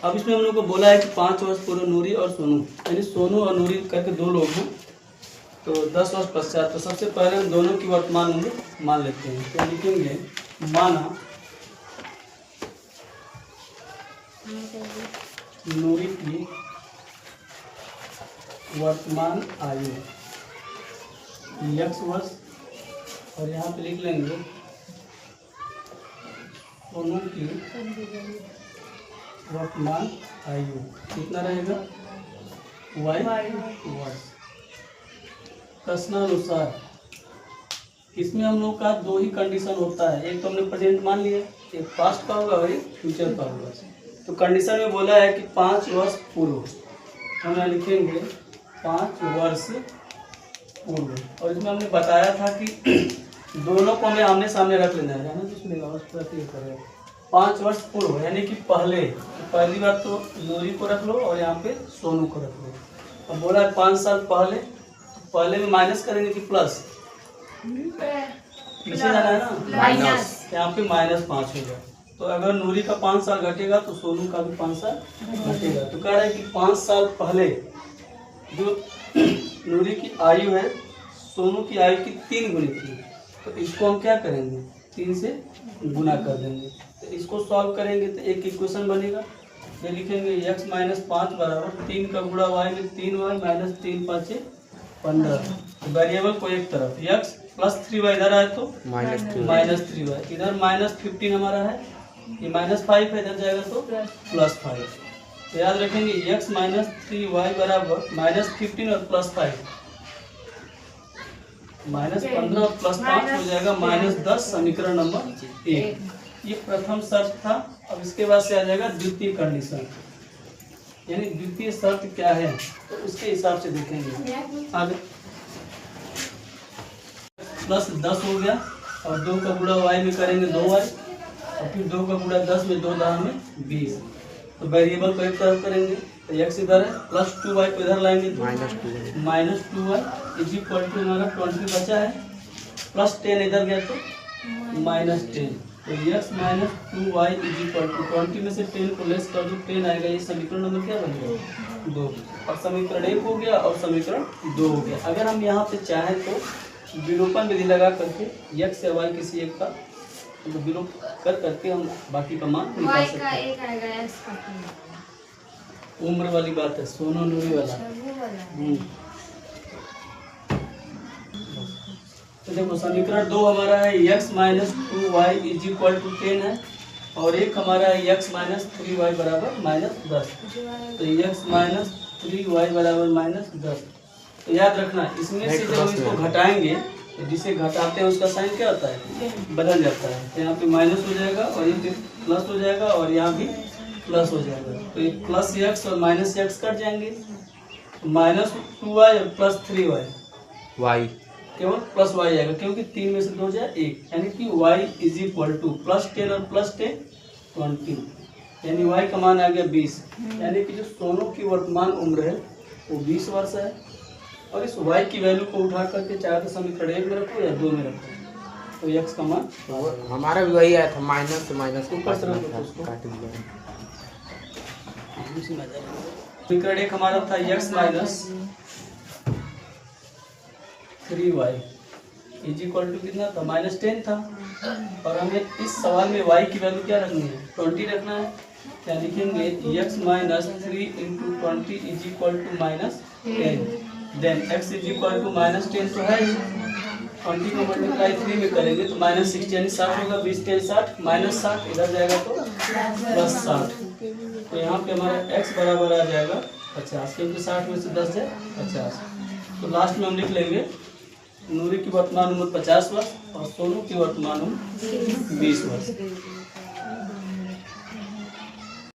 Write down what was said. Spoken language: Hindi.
अब इसमें हम लोग को बोला है कि 5 वर्ष पूर्व नूरी और सोनू, यानी सोनू और नूरी करके 2 लोग हैं, तो 10 वर्ष पश्चात। तो सबसे पहले हम दोनों की वर्तमान उम्र मान लेते हैं। तो लिखेंगे माना नूरी की वर्तमान आयु x वर्ष, और यहाँ पे लिख लेंगे सोनू की वर्तमान आयु कितना रहेगा y वर्ष। प्रश्नानुसार इसमें हम लोग का 2 ही कंडीशन होता है, एक तो हमने प्रेजेंट मान लिया, एक पास्ट का होगा और एक फ्यूचर का होगा। तो कंडीशन में बोला है कि 5 वर्ष पूर्व, हम यहाँ लिखेंगे 5 वर्ष पूर्व, और इसमें हमने बताया था कि दोनों को हमें आमने सामने रख लेना है ना, जिसमें 5 वर्ष पूर्व यानी कि पहले, तो पहली बात तो नूरी को रख लो और यहाँ पे सोनू को रख लो। अब बोला है 5 साल पहले, तो पहले में माइनस करेंगे कि प्लस, पीछे जाना है ना, माइनस, यहाँ पे -5 होगा। तो अगर नूरी का 5 साल घटेगा तो सोनू का भी 5 साल घटेगा। तो कह रहा है कि 5 साल पहले जो नूरी की आयु है सोनू की आयु की 3 गुनी थी, तो इसको हम क्या करेंगे 3 से गुना कर देंगे। तो इसको सॉल्व करेंगे तो एक इक्वेशन बनेगा, ये लिखेंगे x - 5 बराबर 3 का गुणा y में 3y माइनस 3 5 15। वेरिएबल को एक तरफ x प्लस 3y इधर आए तो -3y, इधर -15 हमारा है, ये -5 है, इधर जाएगा तो +5। तो याद रखेंगे x - 3y बराबर -15 और +5, -15 और +5 हो जाएगा -10, समीकरण नंबर 1। ये प्रथम शर्त था। अब इसके बाद से आ जाएगा द्वितीय कंडीशन, यानी द्वितीय शर्त क्या है तो उसके हिसाब से देखेंगे आगे। +10 हो गया और 2 का गुणा y में करेंगे 2y, और फिर 2 का गुणा 10 में 2 दाह में 20। तो वेरिएबल को एक तरफ करेंगे तो x इधर है, +2y को इधर लाएंगे तो -2y इज इक्वल टू हमारा 20 बचा है, +10 इधर गया तो -10। तो x - 2y is equal to 20 में से 10 को लेस कर दो, 10 आएगा। ये समीकरण नंबर क्या बन गया 2। और समीकरण 1 हो गया और समीकरण 2 हो गया। अगर हम यहाँ पे चाहें तो विलोपन विधि लगा करके x या y किसी एक का तो विलोप कर करके हम बाकी का मान निकाल सकते हैं। उम्र वाली बात है, सोनू नूरी वाला। तो देखो समीकरण 2 हमारा है x - 2y is equal to 10 है, और एक हमारा है x - 3y बराबर -10। तो x - 3y बराबर -10। तो याद रखना इसमें से जब हम इसको घटाएंगे तो जिसे घटाते हैं उसका साइन क्या होता है बदल जाता है। तो यहाँ पे माइनस हो जाएगा और ये प्लस हो जाएगा और यहाँ भी प्लस हो जाएगा। तो ये +x और -x कट जाएंगे, -2y और +3y केवल +y आएगा, क्योंकि 3 में से 2 जाए 1, यानी कि y इज इक्वल टू +10 और +10 20, यानी y का मान आ गया 20। यानी कि जो सोनू की वर्तमान उम्र है वो 20 वर्ष है। और इस y की वैल्यू को उठा करके चाहे तो समीकरण 1 में रखो या 2 में रखो, तो x का मान हमारा भी वही आया था, माइनस से माइनस ऊपर से रखो उसको। समीकरण 1 हमारा था x - 3y is equal to कितना था -10 था, और हमें इस सवाल में y की वैल्यू क्या रखनी है 20 रखना है। क्या लिखेंगे x - 3 × 20 is equal to -10, then x is equal to -10 तो है, 20 को मल्टीप्लाई 3 में करेंगे तो -60 यानी 60 होगा, 20 10 60 -60 इधर जाएगा तो +60। तो यहाँ पे हमारा x बराबर आ जाएगा 50, क्योंकि 60 में से 10 है 50। तो लास्ट में हम लिख लेंगे नूरी की वर्तमान उम्र 50 वर्ष और सोनू की वर्तमान उम्र 20 वर्ष।